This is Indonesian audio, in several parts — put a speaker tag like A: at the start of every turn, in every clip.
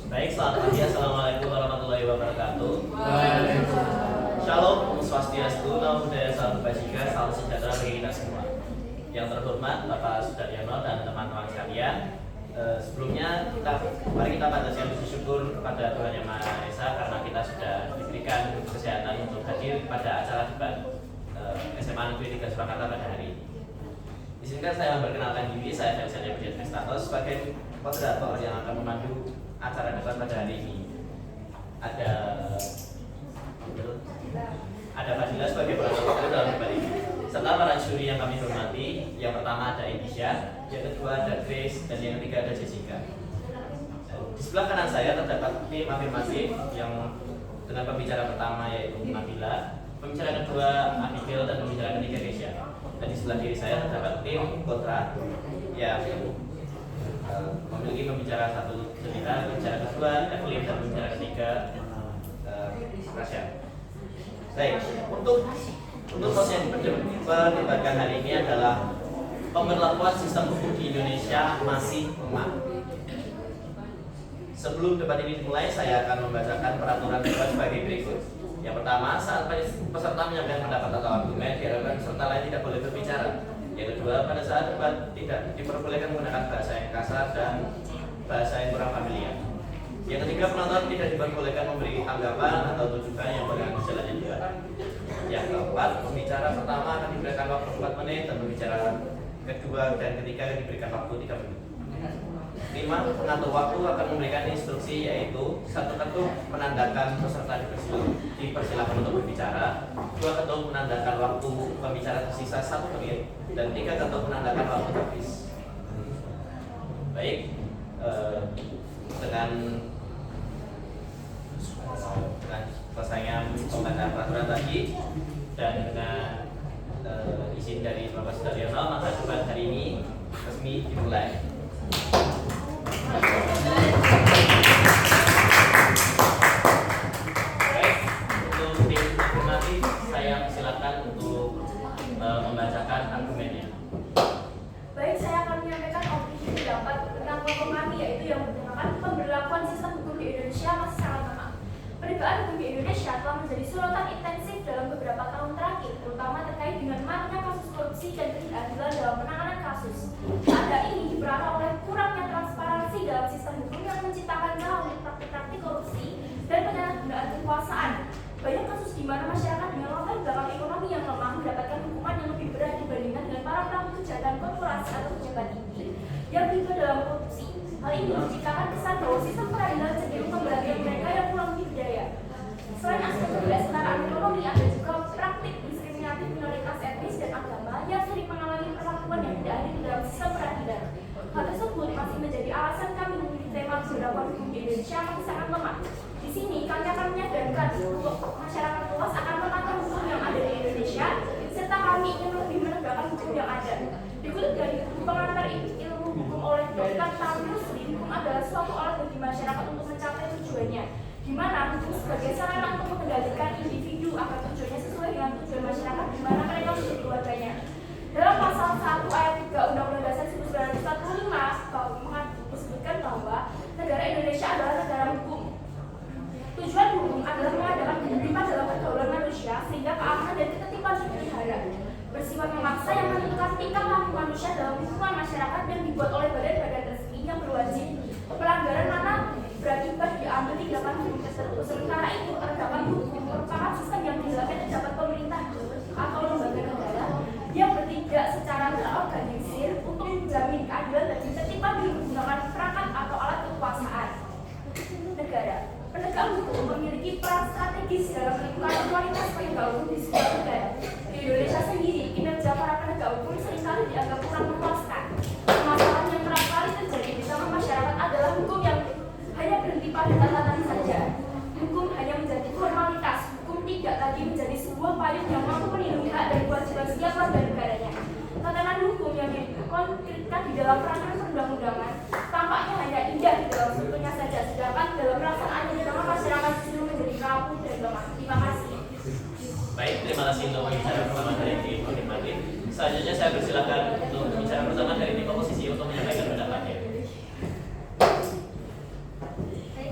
A: Baik, selamat pagi. Assalamualaikum warahmatullahi wabarakatuh. Shalom, Om Swastiastu, Namo Buddhaya, Salam Kebajikan, salam sejahtera bagi kita semua. Yang terhormat Bapak Sudaryono dan teman-teman sekalian, sebelumnya mari kita panjatkan puji syukur kepada Tuhan Yang Maha Esa karena kita sudah diberikan kesehatan untuk hadir pada acara debat SMA Negeri 3 Surakarta pada hari ini. Izinkan saya memperkenalkan diri, saya Feliciano Budi Tristatos sebagai moderator yang akan memandu acara debat pada hari ini. Ada Fadila sebagai perantaranya dalam debat ini, serta para juri yang kami hormati. Yang pertama ada Indonesia, yang kedua ada Grace, dan yang ketiga ada Jessica. Di sebelah kanan saya terdapat tim afirmatif yang dengan pembicara pertama yaitu Nabila, pembicara kedua Abigail, dan pembicara ketiga Keisha. Dan di sebelah kiri saya terdapat tim kontra yang memiliki pembicara satu Jelita, pembicara kedua Evelyn, dan pembicara ketiga Rasya. Baik, untuk proses yang diperdebatkan hari ini adalah pemberlakuan sistem hukum di Indonesia masih lemah. Sebelum debat ini dimulai, saya akan membacakan peraturan debat sebagai berikut. Yang pertama, saat peserta menyampaikan pendapat atau argumen, diharapkan peserta lain tidak boleh berbicara. Yang kedua, pada saat debat tidak diperbolehkan menggunakan bahasa yang kasar dan bahasa yang kurang familiar. Yang ketiga, penonton tidak diperbolehkan memberi tanggapan atau tujukan yang mengganggu jalannya debat. Yang keempat, pembicara pertama akan diberikan waktu 4 menit dan pembicara kedua dan ketiga akan diberikan waktu 3 menit. 5. Pengatur waktu akan memberikan instruksi yaitu 1 ketuk menandakan peserta dipersilakan untuk berbicara, 2 ketuk menandakan waktu pembicara tersisa 1 menit, dan 3 ketuk menandakan waktu habis. Baik, dengan selesainya pembacaan peraturan tadi dan dengan izin dari Bapak Sudaryono, maka debat hari ini resmi dimulai. Baik, untuk tim afirmatif saya silakan untuk membacakan argumennya.
B: Baik, saya akan menyampaikan opini pendapat tentang kelompok kami, yaitu yang menyatakan pemberlakuan sistem hukum di Indonesia masih sangat lemah. Penegakan hukum di Indonesia telah menjadi sorotan intensif dalam beberapa tahun terakhir, terutama terkait dengan maraknya kasus korupsi dan ketidakadilan dalam penanganan kasus. Ada ini diperparah oleh kurangnya transparansi dalam sistem hukum yang menciptakan celah untuk praktik-praktik korupsi dan penyalahgunaan kekuasaan. Banyak kasus di mana masyarakat dengan latar belakang ekonomi yang lemah mendapatkan hukuman yang lebih berat dibandingkan dengan para pelaku kejahatan korporasi atau pejabat tinggi yang terlibat dalam korupsi. Hal ini menciptakan kesan bahwa sistem peradilan cenderung memberhentikan mereka yang kurang berdaya. Selain aspek ketidaksetaraan ekonomi, ada juga praktik diskriminatif minoritas etnis dan agama yang sering mengalami perlakuan yang tidak adil dalam sistem peradilan. Hal tersebut masih menjadi alasan kami memilih tema pemberlakuan hukum di Indonesia yang sangat lemah. Di sini kami akan menyadarkan untuk masyarakat luas akan lemahnya hukum yang ada di Indonesia, serta kami ingin lebih menegakkan hukum yang ada. Dikutip dari buku pengantar ilmu hukum oleh Dr. Tamlius, hukum adalah suatu alat bagi masyarakat untuk mencapai tujuannya, di mana hukum sebagai sarana untuk mengendalikan individu agar tujuannya sesuai dengan tujuan masyarakat di mana mereka menjadi warganya. Dalam pasal 1 ayat 3 Undang-Undang Dasar 1945 disebutkan bahwa negara Indonesia adalah negara hukum. Tujuan hukum adalah mengadakan ketertiban dalam pergaulan manusia sehingga keamanan dan ketertiban dipelihara. Bersifat memaksa yang menentukan tingkah laku manusia dalam lingkungan masyarakat dan dibuat oleh badan-badan resmi yang berwajib. Pelanggaran mana berakibat diambil tindakan hukum tersebut. Sementara itu, terdapat hukum merupakan sistem yang dilakukan terdapat pemerintah atau lembaga negara yang bertindak secara terorganisir untuk menjamin keadilan dan ketertiban dengan menggunakan perangkat atau alat kekuasaan negara. Penegak hukum memiliki peran strategis dalam menentukan kualitas penegak hukum di sebuah negara. Di Indonesia sendiri, kinerja para penegak hukum seringkali dianggap kurang memuaskan. Masalah yang kerap kali terjadi di tengah masyarakat adalah hukum yang hanya berhenti pada catatan saja. Hukum hanya menjadi formalitas. Hukum tidak lagi menjadi sebuah payung yang mampu melindungi hak dan kewajiban setiap warga negaranya. Tatanan hukum yang dikonkretkan di dalam peraturan perundang-undangan tampaknya hanya indah di dalam bentuknya saja, sedangkan dalam pelaksanaannya di tengah masyarakat justru menjadi rapuh dan lemah. Terima kasih.
A: Baik, terima kasih untuk pembicara pertama dari tim afirmatif. Selanjutnya saya persilakan untuk pembicara pertama dari tim oposisi untuk menyampaikan pendapatnya.
B: Baik,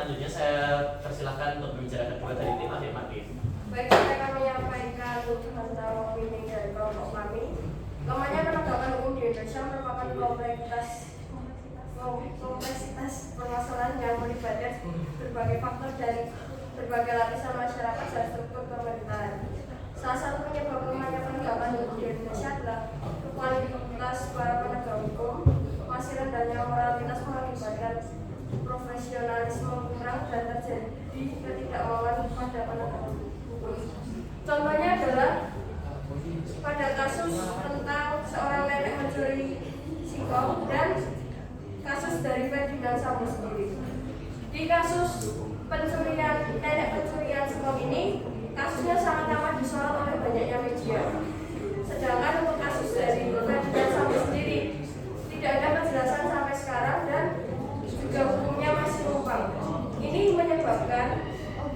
A: selanjutnya saya persilahkan untuk berbicara kedua dari tim afirmatif.
C: Baik, saya akan menyampaikan tentang opini dari kelompok kami. Lemahnya penegakan hukum di Indonesia merupakan kompleksitas permasalahan yang melibatkan berbagai faktor dari berbagai lapisan masyarakat dan struktur pemerintahan. Salah satu penyebab lemahnya penegakan hukum di Indonesia adalah kualitas para penegak hukum, masih rendahnya moralitas mengakibatkan profesionalisme kurang dan terjadi ketidakmauan pada penegak hukum. Contohnya adalah pada kasus tentang seorang nenek mencuri singkong dan kasus dari Ferdinand Sambo sendiri. Di kasus nenek pencurian singkong ini, kasusnya sangat amat disorot oleh banyaknya media. Sedangkan untuk kasus dari Ferdinand Sambo sendiri tidak ada kejelasan sampai sekarang dan juga hukumnya masih lumpang. Ini menyebabkan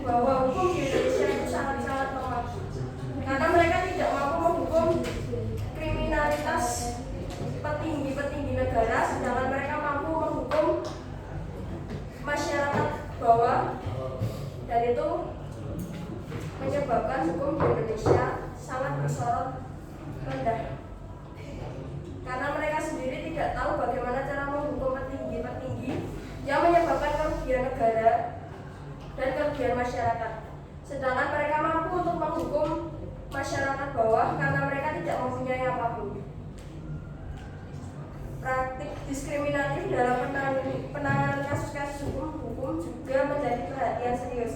C: bahwa hukum di Indonesia itu sangat-sangat lemah karena mereka tidak mampu menghukum kriminalitas petinggi-petinggi negara, sedangkan mereka mampu menghukum masyarakat bawah, dan itu menyebabkan hukum di Indonesia sangat bersorot rendah karena mereka sendiri tidak tahu bagaimana cara menghukum petinggi-petinggi yang menyebabkan kerugian negara dan kerugian masyarakat, sedangkan mereka mampu untuk menghukum masyarakat bawah karena mereka tidak mempunyai apapun. Praktik diskriminatif dalam penanganan kasus-kasus hukum juga menjadi perhatian serius.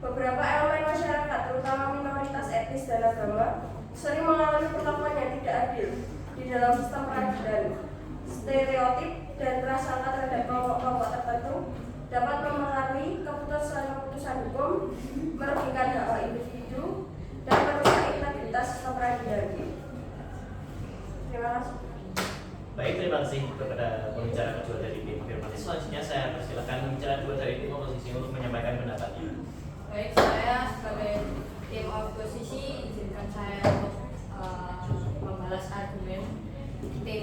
C: Beberapa elemen masyarakat, terutama minoritas etnis dan agama, sering mengalami perlakuan yang tidak adil di dalam sistem peradilan. Stereotip dan prasangka terhadap kelompok tertentu dapat mempengaruhi keputusan hukum, merugikan hak individu, dan merusak integritas sistem peradilan. Terima kasih.
A: Baik, terima kasih kepada pembicara kedua dari tim afirmatif. Selanjutnya saya persilakan pembicara kedua dari tim oposisi untuk menyampaikan pendapatnya.
D: Baik, saya sebagai tim oposisi izinkan saya untuk membalas argumen tim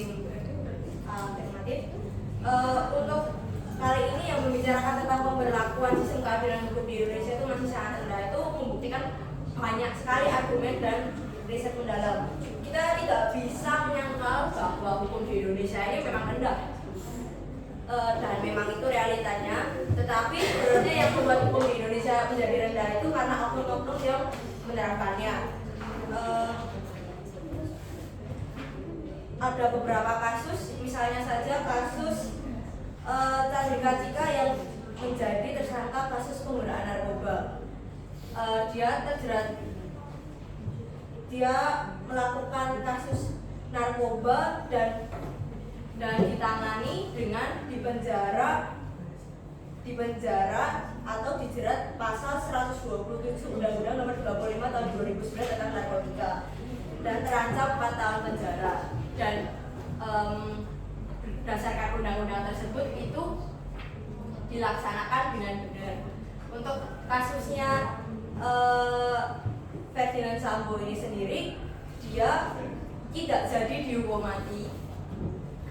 D: afirmatif. Untuk kali ini yang membicarakan tentang pemberlakuan sistem keadilan hukum di Indonesia itu masih sangat rendah, itu membuktikan banyak sekali argumen dan riset mendalam. Kita tidak bisa menyangkal bahwa hukum di Indonesia ini memang rendah, dan memang itu realitanya. Tetapi sebenarnya yang membuat hukum di Indonesia menjadi rendah itu karena oknum-oknum yang menerapkannya. Ada beberapa kasus, misalnya saja kasus Chandrika Cika yang menjadi tersangka kasus penggunaan narkoba. Dia melakukan kasus narkoba dan ditangani dengan dipenjara atau dijerat pasal 127 Undang-Undang Nomor 35 Tahun 2009 tentang narkotika dan terancam 4 tahun penjara. Dan berdasarkan undang-undang tersebut itu dilaksanakan dengan benar. Untuk kasusnya Ferdinand Sambo ini sendiri, dia tidak jadi dihukum mati,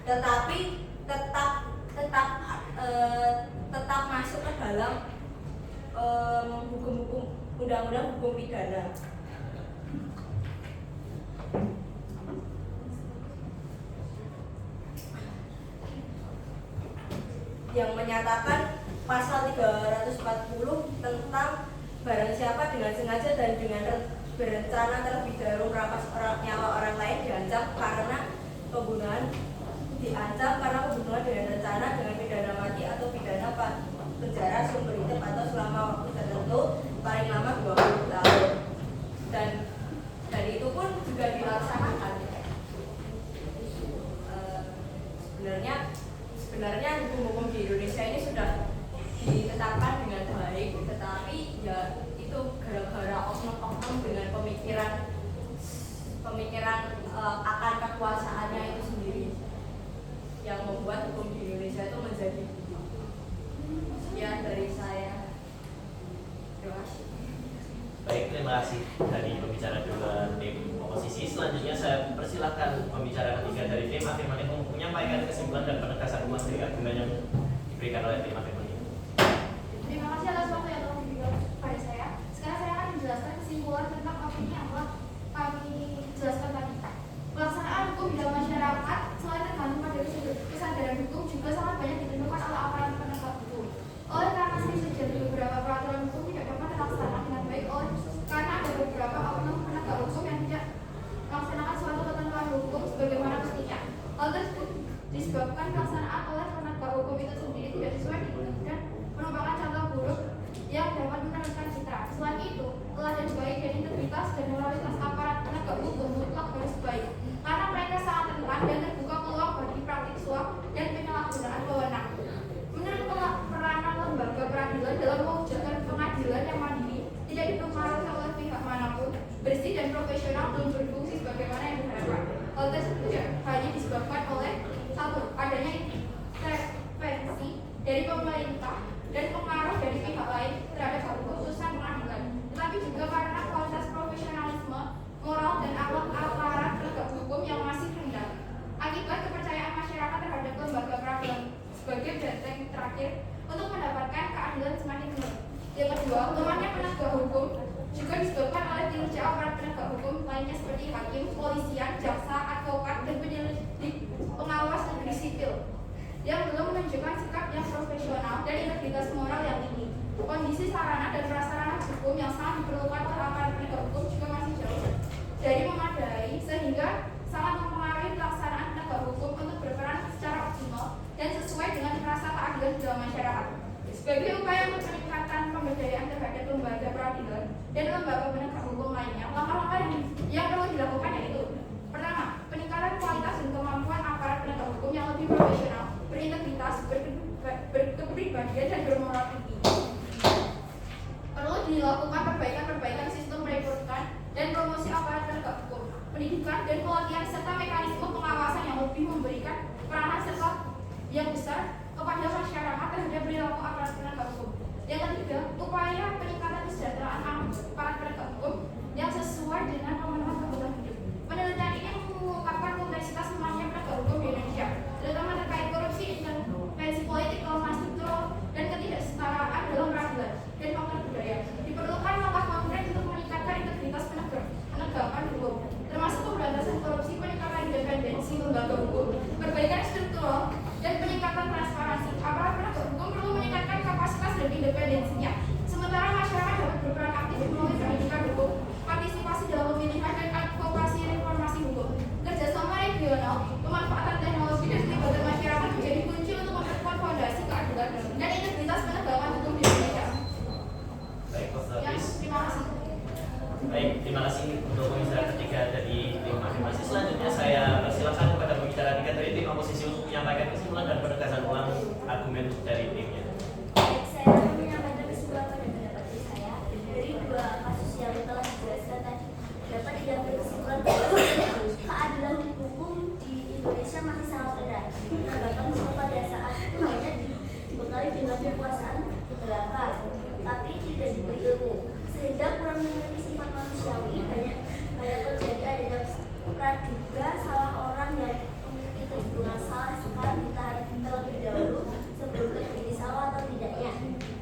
D: tetapi tetap masuk ke dalam hukum undang-undang hukum pidana. Yang menyatakan pasal 340 tentang barang siapa dengan sengaja dan dengan berencana terlebih dahulu merampas nyawa orang lain diancam karena pembunuhan dengan rencana dengan pidana mati atau pidana penjara seumur hidup atau selama waktu tertentu paling lama 20 tahun. Dan itu pun juga dilaksanakan. Sebenarnya hukum-hukum di Indonesia ini sudah ditetapkan dengan baik, tetapi ya itu gara-gara oknum-oknum dengan pemikiran akan kekuasaannya itu sendiri yang membuat hukum di Indonesia itu menjadi. Sekian dari saya. Terima kasih.
A: Baik, terima kasih dari pembicara dua tim oposisi. Selanjutnya saya persilahkan pembicara ketiga dari tim afirmatif untuk menyampaikan kesimpulan dan penegasan hukum dari argumen yang diberikan oleh tim afirmatif.
B: Terima
E: integritas dan moralitas aparat penegak hukum mutlak harus baik, karena mereka sangat rentan dan terbuka peluang bagi praktik suap dan penyalahgunaan wewenang. Menurut peranan lembaga peradilan dalam mewujudkan pengadilan yang mandiri, tidak dipengaruhi oleh pihak manapun, bersih dan profesional, belum berfungsi sebagaimana yang diharapkan. Hal tersebut hanya disebabkan oleh satu, adanya intervensi dari pemerintah dan pengaruh dari pihak lain terhadap satu keputusan pengadilan, tetapi juga karena kualitas profesionalisme, moral dan akhlak aparat penegak hukum yang masih rendah. Akibat kepercayaan masyarakat terhadap lembaga peradilan sebagai benteng terakhir untuk mendapatkan keadilan semakin menurun. Yang kedua, lemahnya penegak hukum juga disebabkan oleh kinerja aparat penegak hukum lainnya seperti hakim, polisian, jaksa, advokat, dan penyelidik pengawas negeri sipil yang belum menunjukkan sikap yang profesional dan integritas moral yang tinggi. Kondisi sarana dan prasarana hukum yang sangat diperlukan oleh aparat penegak hukum juga masih jauh dari memadai, sehingga sangat mempengaruhi pelaksanaan penegak hukum untuk berperan secara optimal dan sesuai dengan rasa keadilan dalam masyarakat. Sebagai upaya untuk meningkatkan pemberdayaan terhadap lembaga peradilan dan lembaga penegak hukum lainnya, langkah-langkah yang perlu dilakukan yaitu: pertama, peningkatan kualitas dan kemampuan aparat penegak hukum yang lebih profesional, berintegritas, berkepribadian, dan bermoral tinggi. Perlu dilakukan perbaikan sistem perekrutan dan promosi aparat penegak hukum, pendidikan dan pelatihan, serta mekanisme pengawasan yang lebih memberikan peranan serta yang besar kepada masyarakat terhadap perilaku aparat penegak hukum. Yang ketiga, upaya peningkatan kesejahteraan aparat penegak hukum yang sesuai dengan pemenuhan kebutuhan hidup. Penelitian ini mengungkapkan kompleksitas lemahnya penegak hukum di Indonesia, terutama terkait korupsi, intervensi politik, kelemahan struktural, dan ketidaksetaraan dalam peradilan dan faktor budaya. Diperlukan langkah konkret untuk meningkatkan integritas penegakan hukum, termasuk pemberantasan korupsi, peningkatan independensi lembaga hukum, perbaikan struktural, dan peningkatan transparansi. Aparat penegak hukum perlu meningkatkan kapasitas dan independensinya, sementara masyarakat dapat berperan aktif melalui pendidikan hukum, partisipasi dalam pemilihan, dan advokasi reformasi hukum. Kerjasama regional, pemanfaatan teknologi, dan pelibatan masyarakat menjadi kunci untuk memperkuat fondasi keadilan dan integritas penegakan hukum di Indonesia.
A: Baik, Prof. Davis.
E: Terima kasih.
A: Baik, terima kasih untuk pembicara ketiga dari tim masing-masing. Selanjutnya saya persilakan kepada pembicara tiga dari tim oposisi untuk menyampaikan kesimpulan dan penegasan ulang argumen dari timnya.
B: Baik, saya akan menyampaikan kesimpulan pada pendapat saya dari dua kasus yang telah dijelaskan tadi. Dapat diambil kesimpulan bahwa keadilan hukum di Indonesia masih sangat rendah. Bahkan pada saat itu hanya dibekali dengan kekuasaan belaka, tapi tidak diberi ilmu, sehingga kurang memiliki sifat manusiawi. Banyak terjadi adanya praduga salah orang yang memiliki kecenderungan salah sekali ditahan terlebih dahulu sebelum terjadi salah atau tidaknya.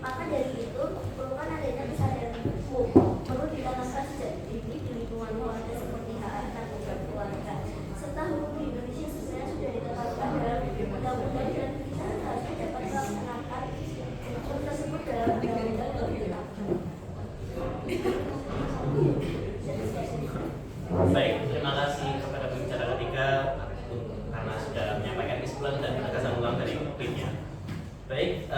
B: Maka dari itu diperlukan adanya kesadaran hukum, perlu ditanamkan sejak dini di lingkungan keluarga seperti hak anak dan keluarga, serta hukum di Indonesia sebenarnya sudah ditetapkan dalam undang-undang dan kita seharusnya dapat melaksanakan hukum tersebut dalam undang-undang yang ditetapkan.
A: Baik, terima kasih kepada pembicara ketiga karena sudah menyampaikan kesimpulan dan penegasan ulang dari timnya. Baik,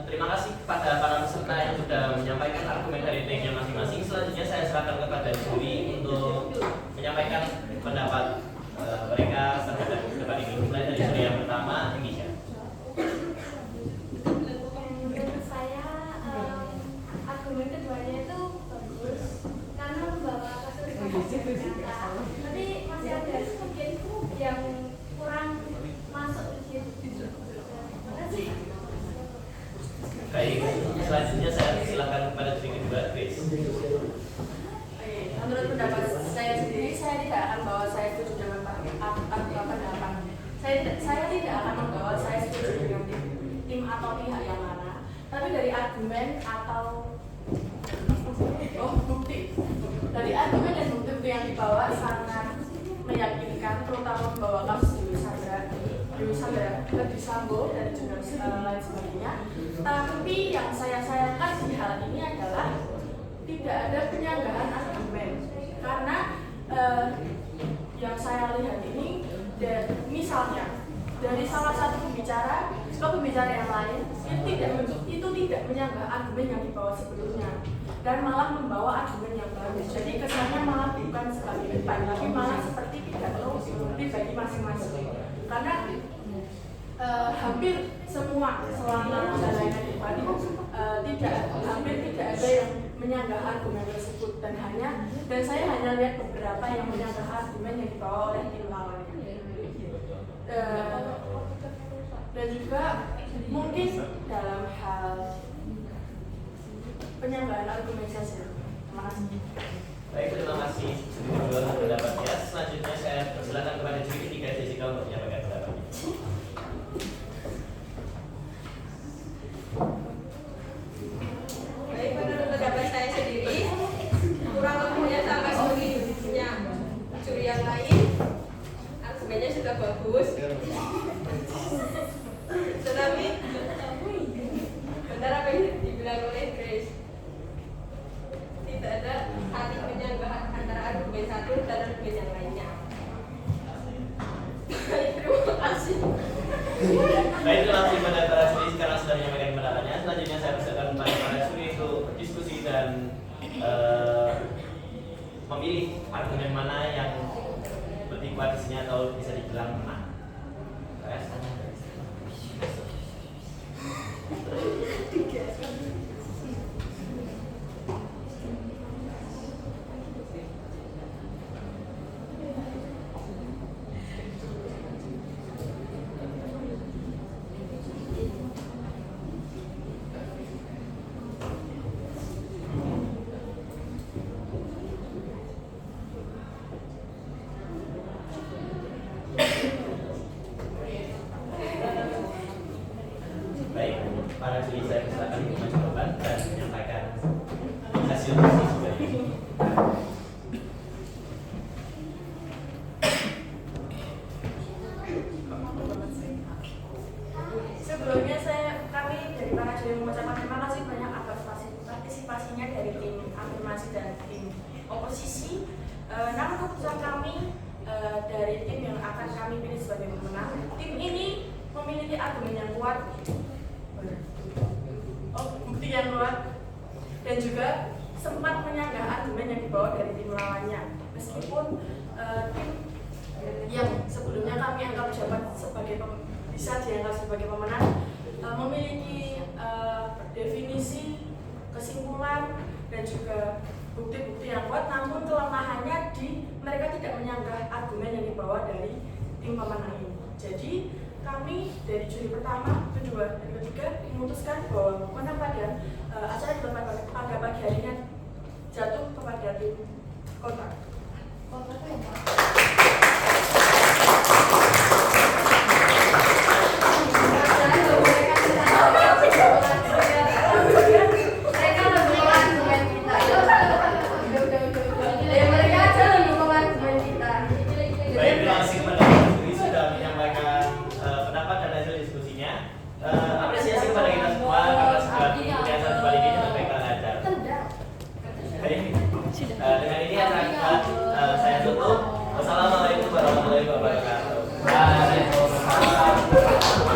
A: terima kasih kepada para peserta yang sudah menyampaikan argumen dari timnya masing-masing. Selanjutnya saya serahkan kepada juri untuk menyampaikan pendapat mereka terhadap debat ini. Mulai dari juri yang pertama, Indonesia.
C: Menurut saya argumen keduanya itu bagus karena membawa kasus nyata. Tapi masih ada mungkin yang kurang masuk di situ. Terima kasih.
A: Baik, selanjutnya saya silakan kepada juri kedua, Grace.
D: Menurut pendapat saya sendiri, saya tidak akan bahwa saya setuju dengan pendapat. Saya tidak akan membawa saya setuju dengan tim atau pihak yang mana. Tapi dari argumen atau bukti, dari argumen dan bukti yang dibawa sangat meyakinkan, terutama membawa kasus Dewi Sandra, Verdi Sambo, dan juga lain sebagainya. Tapi yang saya sayangkan di hal ini adalah tidak ada penyanggahan argumen, karena yang saya lihat ini misalnya dari salah satu pembicara ke pembicara yang lain itu tidak menyanggah argumen yang dibawa sebelumnya.
F: dan malah membawa argumen yang bagus. Jadi kesannya malah bukan sebagai debat, tapi malah seperti pidato pribadi masing-masing. Karena hampir semua selama jalannya debat hampir tidak ada yang menyanggah argumen tersebut, dan saya hanya lihat beberapa yang menyanggah argumen yang dibawa oleh tim lawannya. Dan juga mungkin dalam hal penyanggahan argumentasi. Terima kasih.
A: Baik, terima kasih sudah pendapatnya. Selanjutnya saya persilakan kepada juri ketiga Jessica untuk menyampaikan pendapatnya.
C: Baik, menurut pendapat saya sendiri kurang lebihnya sama seperti punya juri yang lain. Argumennya sudah bagus, tetapi benar apa yang dibilang oleh Grace, tidak ada saling penyanggahan antara argumen satu dan argumen yang lainnya. Baik, terima kasih.
A: Baik, terima kasih kepada para juri sekarang sudah menyampaikan pendapatnya. Selanjutnya saya persilakan kepada para juri untuk berdiskusi dan memilih argumen mana yang lebih kuat isinya atau bisa dibilang menang. Baik, para juri saya persilakan untuk mencoba dan menyampaikan hasil diskusi ini.
F: Sebelumnya kami dari para juri mengucapkan terima kasih banyak atas partisipasinya dari tim afirmasi dan tim oposisi. Namun keputusan kami dari tim yang akan kami pilih sebagai pemenang, tim ini memiliki argumen yang kuat, bukti yang kuat, dan juga sempat menyanggah argumen yang dibawa dari tim lawannya. Meskipun tim yang sebelumnya kami anggap bisa dianggap sebagai pemenang memiliki definisi, kesimpulan, dan juga bukti-bukti yang kuat, namun kelemahannya mereka tidak menyanggah argumen yang dibawa dari tim pemenang ini. Jadi kami dari juri pertama, kedua, dan ketiga memutuskan bahwa penempatan acara dilakukan oleh